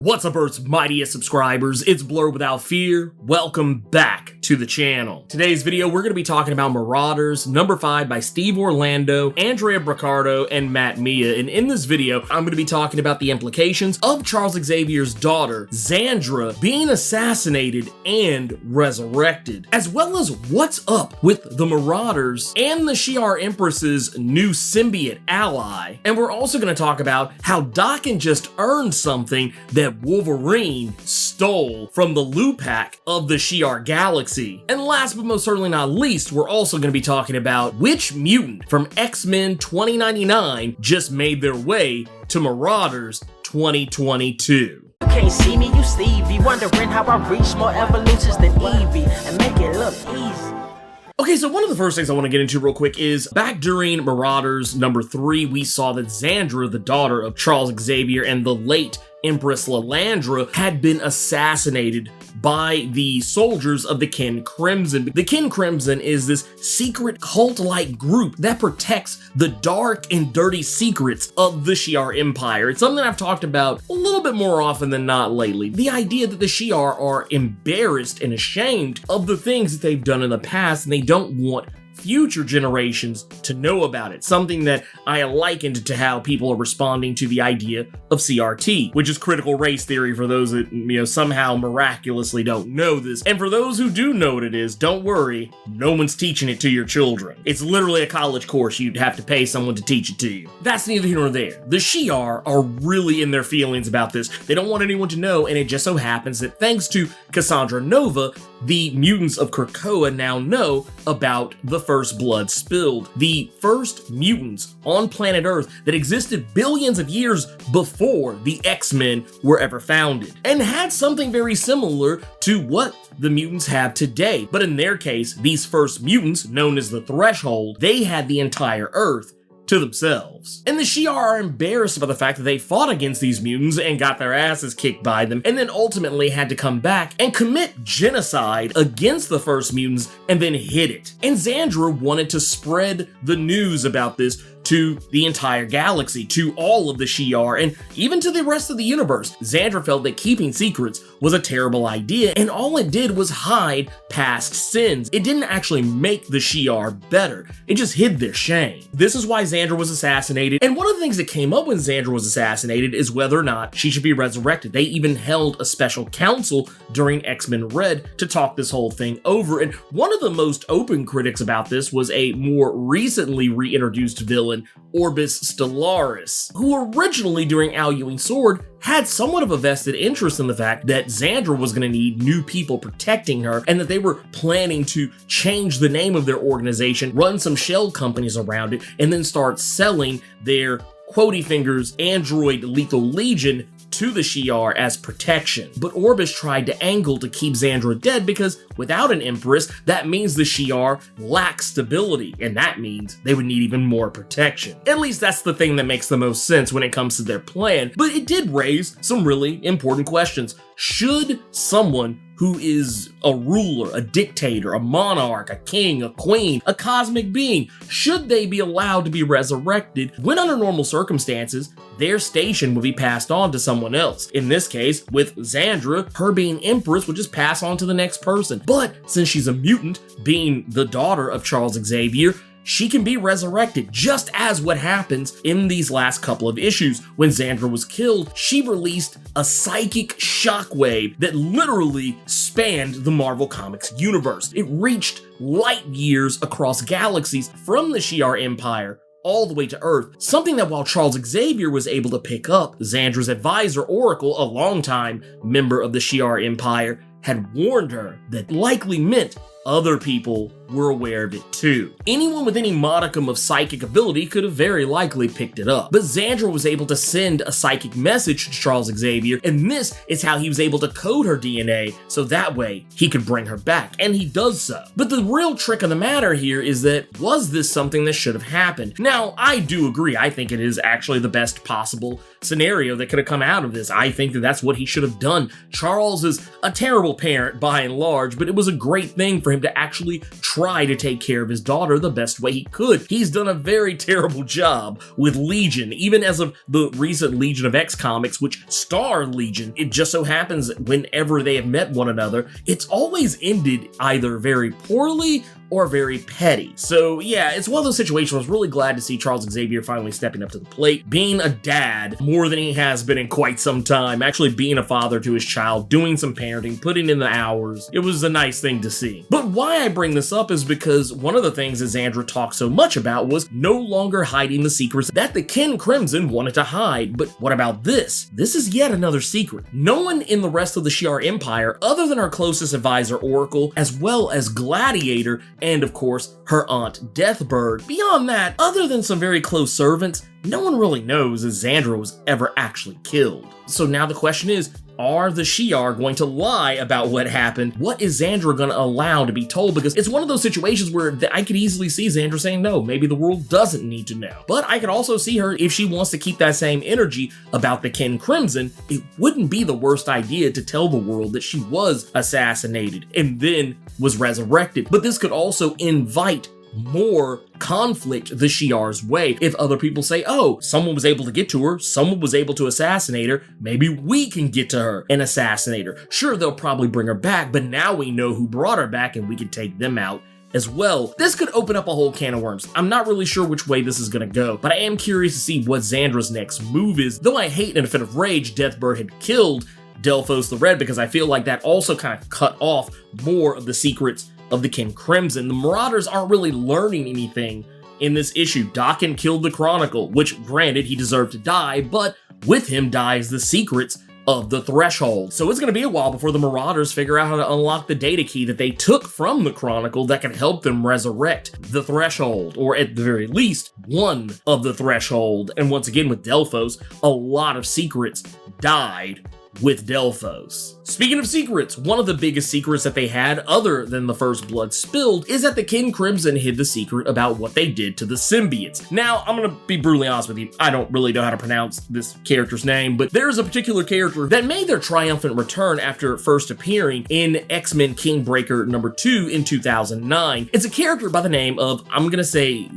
What's up, Earth's mightiest subscribers? It's Blerd without fear. Welcome back to the channel. Today's video, we're going to be talking about Marauders, number 5 by Steve Orlando, Andrea Briccardo, and Matt Mia. And in this video, I'm going to be talking about the implications of Charles Xavier's daughter, Xandra, being assassinated and resurrected, as well as what's up with the Marauders and the Shi'ar Empress's new symbiote ally. And we're also going to talk about how Daken just earned something that Wolverine stole from the loot pack of the Shi'ar Galaxy. And last but most certainly not least, we're also going to be talking about which mutant from XMen 2099 just made their way to Marauders 2022. You can't see me, you Stevie, wondering how I reach more evolutions than Evie and make it look easy. Okay, so one of the first things I want to get into real quick is back during Marauders number 3, we saw that Xandra, the daughter of Charles Xavier and the late Empress Lilandra, had been assassinated by the soldiers of the Kin Crimson. The Kin Crimson is this secret cult-like group that protects the dark and dirty secrets of the Shi'ar Empire. It's something I've talked about a little bit more often than not lately. The idea that the Shi'ar are embarrassed and ashamed of the things that they've done in the past, and they don't want future generations to know about it. Something that I likened to how people are responding to the idea of CRT, which is critical race theory for those that, somehow miraculously don't know this. And for those who do know what it is, don't worry, no one's teaching it to your children. It's literally a college course you'd have to pay someone to teach it to you. That's neither here nor there. The Shi'ar are really in their feelings about this. They don't want anyone to know, and it just so happens that thanks to Cassandra Nova, the mutants of KRAKOA now know about the first blood spilled. The first mutants on planet Earth that existed billions of years before the X-Men were ever founded, and had something very similar to what the mutants have today. But in their case, these first mutants, known as the Threshold, they had the entire Earth to themselves. And the Shi'ar are embarrassed about the fact that they fought against these mutants and got their asses kicked by them, and then ultimately had to come back and commit genocide against the first mutants and then hid it. And Xandra wanted to spread the news about this to the entire galaxy, to all of the Shi'ar, and even to the rest of the universe. Xandra felt that keeping secrets was a terrible idea, and all it did was hide past sins. It didn't actually make the Shi'ar better, it just hid their shame. This is why Xandra was assassinated, and one of the things that came up when Xandra was assassinated is whether or not she should be resurrected. They even held a special council during X-Men Red to talk this whole thing over, and one of the most open critics about this was a more recently reintroduced villain, Orbis Stellaris, who originally during Al Ewing's Sword had somewhat of a vested interest in the fact that Xandra was going to need new people protecting her, and that they were planning to change the name of their organization, run some shell companies around it, and then start selling their Quotey Fingers Android Lethal Legion to the Shi'ar as protection. But Orbis tried to angle to keep Xandra dead because without an Empress, that means the Shi'ar lack stability, and that means they would need even more protection. At least that's the thing that makes the most sense when it comes to their plan, but it did raise some really important questions. Should someone who is a ruler, a dictator, a monarch, a king, a queen, a cosmic being, should they be allowed to be resurrected when under normal circumstances, their station would be passed on to someone else? In this case, with Xandra, her being Empress would just pass on to the next person. But since she's a mutant, being the daughter of Charles Xavier, she can be resurrected, just as what happens in these last couple of issues. When Xandra was killed, she released a psychic shockwave that literally spanned the Marvel Comics universe. It reached light years across galaxies from the Shi'ar Empire all the way to Earth, something that while Charles Xavier was able to pick up, Xandra's advisor Oracle, a longtime member of the Shi'ar Empire, had warned her that likely meant other people were aware of it too. Anyone with any modicum of psychic ability could have very likely picked it up. But Xandra was able to send a psychic message to Charles Xavier, and this is how he was able to code her DNA so that way he could bring her back, and he does so. But the real trick of the matter here is that, was this something that should have happened? Now, I do agree. I think it is actually the best possible scenario that could have come out of this. I think that that's what he should have done. Charles is a terrible parent by and large, but it was a great thing for for him to actually try to take care of his daughter the best way he could. He's done a very terrible job with Legion, even as of the recent Legion of X comics, which star Legion. It just so happens whenever they have met one another, it's always ended either very poorly or very petty. So yeah, it's one of those situations where I was really glad to see Charles Xavier finally stepping up to the plate, being a dad more than he has been in quite some time, actually being a father to his child, doing some parenting, putting in the hours. It was a nice thing to see. But why I bring this up is because one of the things that Xandra talked so much about was no longer hiding the secrets that the King Crimson wanted to hide. But what about this? This is yet another secret. No one in the rest of the Shi'ar Empire, other than our closest advisor Oracle, as well as Gladiator, and of course, her aunt Deathbird. Beyond that, other than some very close servants, no one really knows if Xandra was ever actually killed. So now the question is, are the Shi'ar going to lie about what happened? What is Xandra going to allow to be told? Because it's one of those situations where I could easily see Xandra saying, no, maybe the world doesn't need to know. But I could also see her, if she wants to keep that same energy about the King Crimson, it wouldn't be the worst idea to tell the world that she was assassinated and then was resurrected. But this could also invite more conflict the Shi'ar's way. If other people say, oh, someone was able to get to her, someone was able to assassinate her, maybe we can get to her and assassinate her. Sure, they'll probably bring her back, but now we know who brought her back and we can take them out as well. This could open up a whole can of worms. I'm not really sure which way this is gonna go, but I am curious to see what Xandra's next move is, though I hate in a fit of rage Deathbird had killed Delphos the Red, because I feel like that also kind of cut off more of the secrets of the King Crimson. The Marauders aren't really learning anything in this issue. Daken killed the Chronicle, which granted he deserved to die, but with him dies the secrets of the Threshold. So it's going to be a while before the Marauders figure out how to unlock the data key that they took from the Chronicle that can help them resurrect the Threshold, or at the very least, one of the Threshold. And once again with Delphos, a lot of secrets died with Delphos. Speaking of secrets, one of the biggest secrets that they had, other than the first blood spilled, is that the King Crimson hid the secret about what they did to the symbiotes. Now, I'm gonna be brutally honest with you, I don't really know how to pronounce this character's name, but there is a particular character that made their triumphant return after first appearing in X-Men Kingbreaker #2 in 2009. It's a character by the name of, I'm gonna say,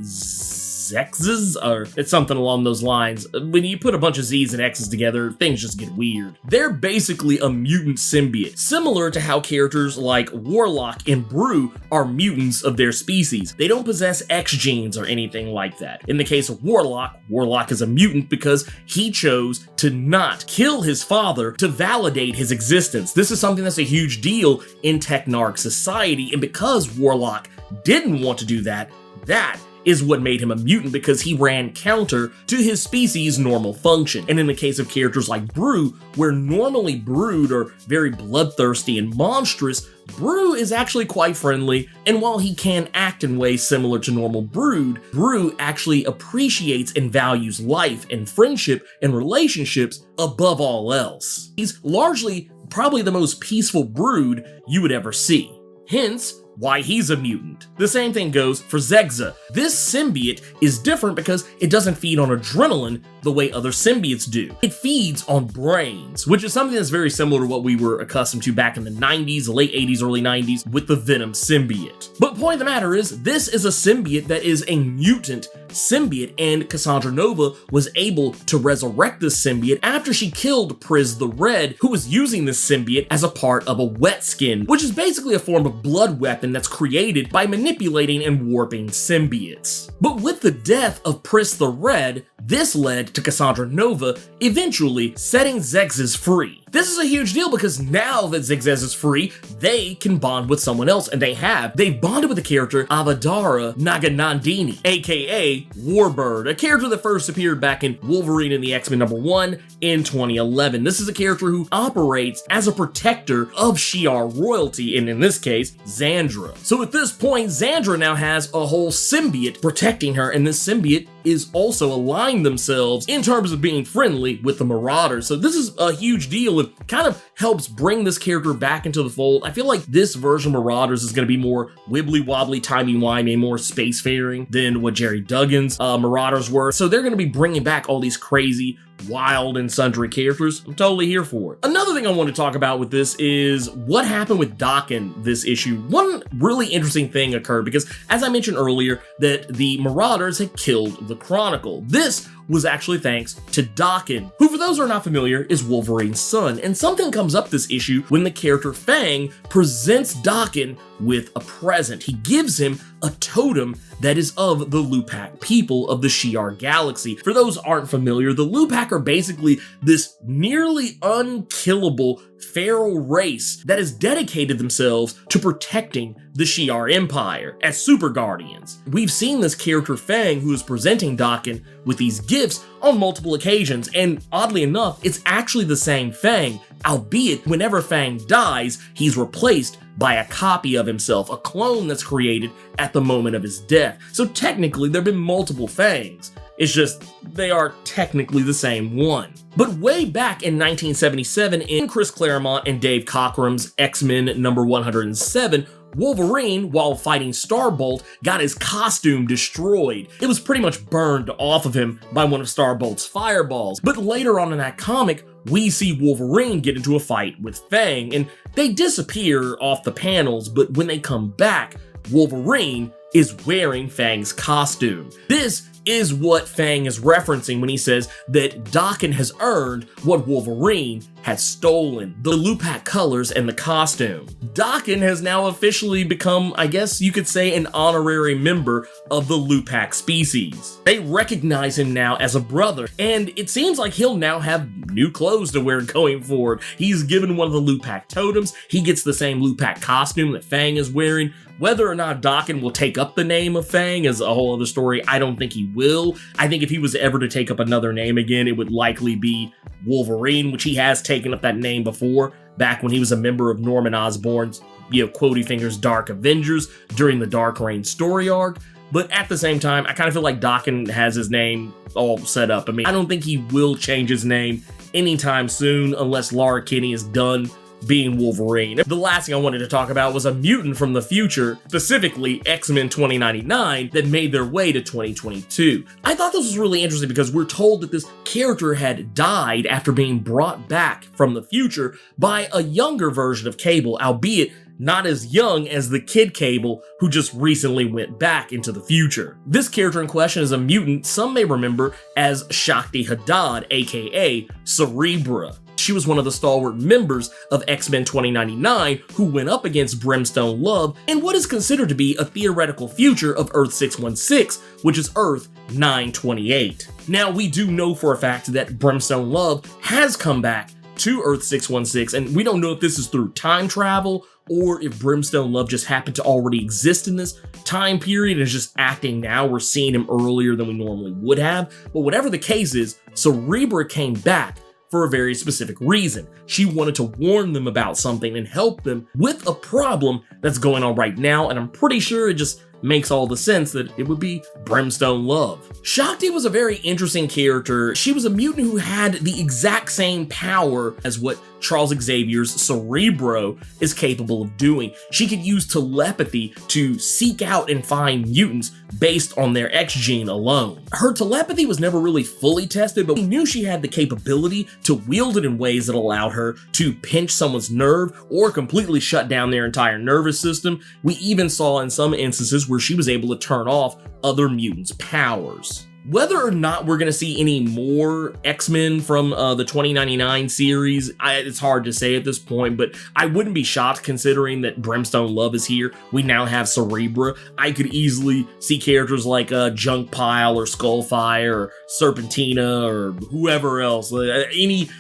X's, or it's something along those lines. When you put a bunch of Z's and X's together, things just get weird. They're basically a mutant symbiote, similar to how characters like Warlock and Brew are mutants of their species. They don't possess X genes or anything like that. In the case of Warlock, Warlock is a mutant because he chose to not kill his father to validate his existence. This is something that's a huge deal in Technarch society, and because Warlock didn't want to do that, that is what made him a mutant, because he ran counter to his species' normal function. And in the case of characters like Brew, where normally Brood are very bloodthirsty and monstrous, Brew is actually quite friendly, and while he can act in ways similar to normal Brood, Brew actually appreciates and values life and friendship and relationships above all else. He's largely probably the most peaceful Brood you would ever see. Hence, why he's a mutant. The same thing goes for Zegza. This symbiote is different because it doesn't feed on adrenaline the way other symbiotes do. It feeds on brains, which is something that's very similar to what we were accustomed to back in the 90s, the late 80s, early 90s with the Venom symbiote. But point of the matter is, this is a symbiote that is a mutant symbiote, and Cassandra Nova was able to resurrect this symbiote after she killed Priz the Red, who was using this symbiote as a part of a wet skin, which is basically a form of blood weapon that's created by manipulating and warping symbiotes. But with the death of Priz the Red, this led to Cassandra Nova eventually setting Zexes free. This is a huge deal because now that Zexes is free, they can bond with someone else, and they've bonded with the character Avadara Naganandini, aka Warbird, a character that first appeared back in Wolverine and the X-Men #1 in 2011. This is a character who operates as a protector of Shi'ar royalty, and in this case, Xandra. So at this point, Xandra now has a whole symbiote protecting her, and this symbiote is also aligning themselves in terms of being friendly with the Marauders. So this is a huge deal what kind of helps bring this character back into the fold. I feel like this version of Marauders is going to be more wibbly-wobbly, timey-wimey, more spacefaring than what Jerry Duggan's Marauders were. So they're going to be bringing back all these crazy, wild and sundry characters. I'm totally here for it. Another thing I want to talk about with this is what happened with Daken this issue. One really interesting thing occurred because, as I mentioned earlier, that the Marauders had killed the Chronicle. This was actually thanks to Daken, who, for those who are not familiar, is Wolverine's son. And something comes up this issue when the character Fang presents Daken with a present. He gives him a totem that is of the Lupac people of the Shi'ar galaxy. For those who aren't familiar, the Lupac are basically this nearly unkillable feral race that has dedicated themselves to protecting the Shi'ar Empire as super guardians. We've seen this character Fang, who is presenting Daken with these gifts on multiple occasions, and oddly enough, it's actually the same Fang, albeit whenever Fang dies, he's replaced by a copy of himself, a clone that's created at the moment of his death. So technically, there have been multiple Fangs. It's just, they are technically the same one. But way back in 1977, in Chris Claremont and Dave Cockrum's X-Men number 107, Wolverine, while fighting Starbolt, got his costume destroyed. It was pretty much burned off of him by one of Starbolt's fireballs. But later on in that comic, we see Wolverine get into a fight with Fang, and they disappear off the panels, but when they come back, Wolverine is wearing Fang's costume. This is what Fang is referencing when he says that Daken has earned what Wolverine had stolen, the Lupac colors and the costume. Daken has now officially become, I guess you could say, an honorary member of the Lupac species. They recognize him now as a brother, and it seems like he'll now have new clothes to wear going forward. He's given one of the Lupac totems, he gets the same Lupac costume that Fang is wearing. Whether or not Daken will take up the name of Fang is a whole other story. I don't think he will. I think if he was ever to take up another name again, it would likely be Wolverine, which he has taken up that name before, back when he was a member of Norman Osborn's, Quotey Fingers' Dark Avengers during the Dark Reign story arc. But at the same time, I kind of feel like Daken has his name all set up. I mean, I don't think he will change his name anytime soon unless Laura Kinney is done being Wolverine. The last thing I wanted to talk about was a mutant from the future, specifically X-Men 2099, that made their way to 2022. I thought this was really interesting because we're told that this character had died after being brought back from the future by a younger version of Cable, albeit not as young as the kid Cable who just recently went back into the future. This character in question is a mutant some may remember as Shakti Haddad, aka Cerebra. She was one of the stalwart members of X-Men 2099 who went up against Brimstone Love in what is considered to be a theoretical future of Earth 616, which is Earth 928. Now, we do know for a fact that Brimstone Love has come back to Earth 616, and we don't know if this is through time travel or if Brimstone Love just happened to already exist in this time period and is just acting now. We're seeing him earlier than we normally would have. But whatever the case is, Cerebra came back for a very specific reason. She wanted to warn them about something and help them with a problem that's going on right now, and I'm pretty sure it just makes all the sense that it would be Brimstone Love. Shakti was a very interesting character. She was a mutant who had the exact same power as what Charles Xavier's Cerebro is capable of doing. She could use telepathy to seek out and find mutants based on their X gene alone. Her telepathy was never really fully tested, but we knew she had the capability to wield it in ways that allowed her to pinch someone's nerve or completely shut down their entire nervous system. We even saw in some instances where she was able to turn off other mutants' powers. Whether or not we're going to see any more X-Men from the 2099 series, it's hard to say at this point, but I wouldn't be shocked considering that Brimstone Love is here. We now have Cerebra. I could easily see characters like Junk Pile or Skullfire or Serpentina or whoever else. Any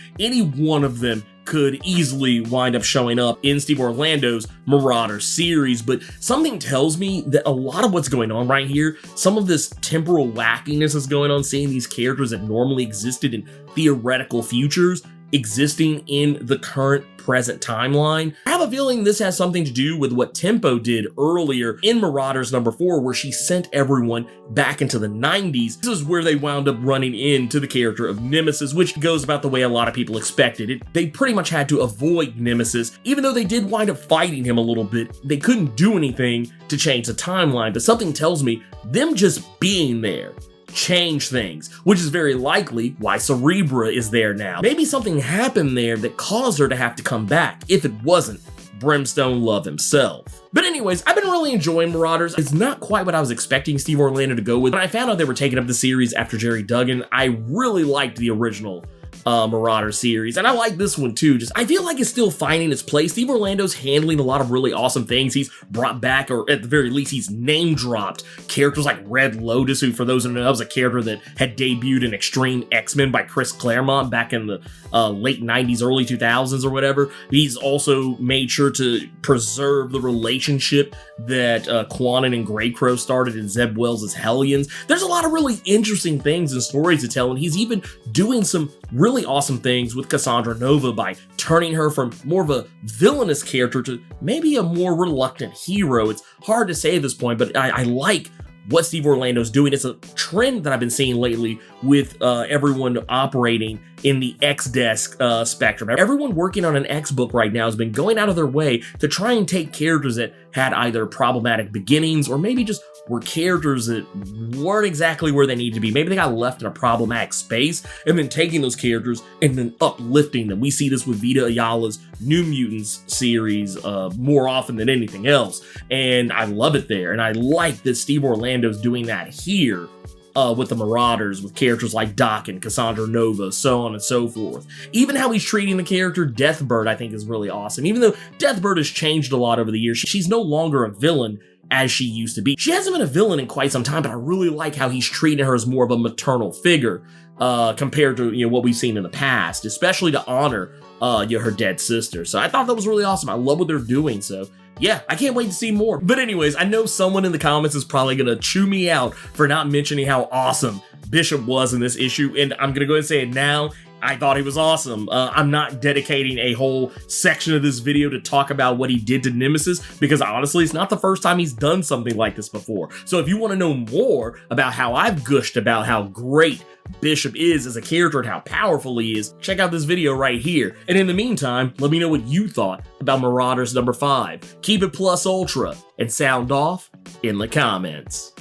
one of them could easily wind up showing up in Steve Orlando's Marauders series, but something tells me that a lot of what's going on right here, some of this temporal wackiness is going on, seeing these characters that normally existed in theoretical futures existing in the current present timeline. I have a feeling this has something to do with what Tempo did earlier in Marauders number 4, where she sent everyone back into the 90s. This is where they wound up running into the character of Nemesis, which goes about the way a lot of people expected it. They pretty much had to avoid Nemesis, even though they did wind up fighting him a little bit. They couldn't do anything to change the timeline, but something tells me them just being there change things, which is very likely why Cerebra is there now. Maybe something happened there that caused her to have to come back, if it wasn't Brimstone Love himself. But anyways, I've been really enjoying Marauders. It's not quite what I was expecting Steve Orlando to go with. When I found out they were taking up the series after Jerry Duggan, I really liked the original Marauder series, and I like this one too. Just I feel like it's still finding its place. Steve Orlando's handling a lot of really awesome things. He's brought back, or at the very least, he's name dropped characters like Red Lotus, who, for those who know, was a character that had debuted in Extreme X-Men by Chris Claremont back in the late 90s, early 2000s or whatever. He's also made sure to preserve the relationship that Quanon and Grey Crow started in Zeb Wells' Hellions. There's a lot of really interesting things and stories to tell, and he's even doing some really awesome things with Cassandra Nova by turning her from more of a villainous character to maybe a more reluctant hero. It's hard to say at this point, but I like what Steve Orlando's doing. It's a trend that I've been seeing lately with everyone operating in the X-Desk spectrum. Everyone working on an X book right now has been going out of their way to try and take characters that had either problematic beginnings or maybe just were characters that weren't exactly where they needed to be. Maybe they got left in a problematic space, and then taking those characters and then uplifting them. We see this with Vita Ayala's New Mutants series more often than anything else, and I love it there. And I like that Steve Orlando's doing that here with the Marauders, with characters like Doc and Cassandra Nova, so on and so forth. Even how he's treating the character Deathbird, I think, is really awesome. Even though Deathbird has changed a lot over the years, she's no longer a villain as she used to be. She hasn't been a villain in quite some time, but I really like how he's treating her as more of a maternal figure compared to what we've seen in the past, especially to honor her dead sister. So I thought that was really awesome. I love what they're doing. So yeah, I can't wait to see more. But anyways, I know someone in the comments is probably gonna chew me out for not mentioning how awesome Bishop was in this issue, and I'm gonna go ahead and say it now. I thought he was awesome. I'm not dedicating a whole section of this video to talk about what he did to Nemesis, because honestly, it's not the first time he's done something like this before. So if you want to know more about how I've gushed about how great Bishop is as a character and how powerful he is, check out this video right here. And in the meantime, let me know what you thought about Marauders number 5. Keep it plus ultra and sound off in the comments.